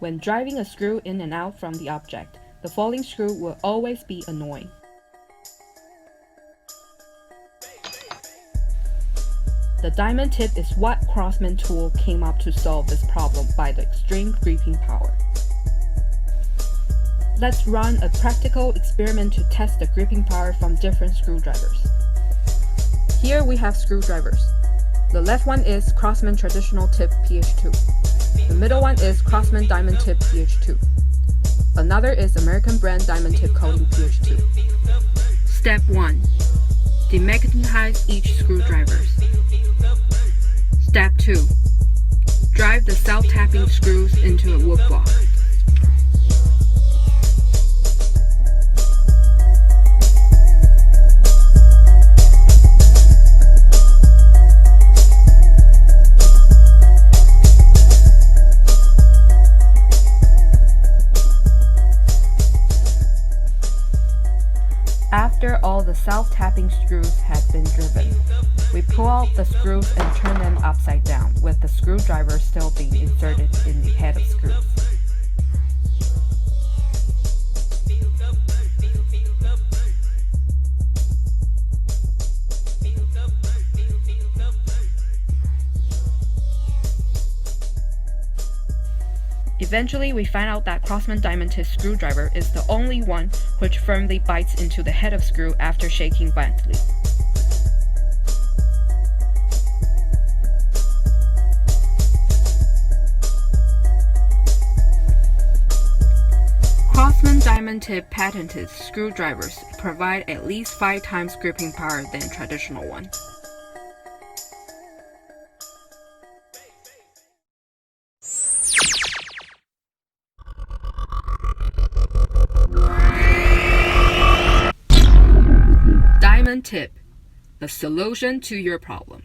When driving a screw in and out from the object, the falling screw will always be annoying. The diamond tip is what Crossman tool came up to solve this problem by the extreme gripping power. Let's run a practical experiment to test the gripping power from different screwdrivers. Here we have screwdrivers. The left one is Crossman traditional tip PH2. The middle one is Crossman diamond tip PH2. Another is American brand diamond tip coating PH2. Step 1. Demagnetize each screwdrivers. Step 2. Drive the self-tapping screws into a wood block. After all the self-tapping screws had been driven, we pull out the screws and turn them upside down, with the screwdriver still being inserted in the head of screws. Eventually, we find out that Crossman diamond tip screwdriver is the only one which firmly bites into the head of screw after shaking violently. Crossman diamond tip patented screwdrivers provide at least 5 times gripping power than traditional one. Diamond tip, the solution to your problem.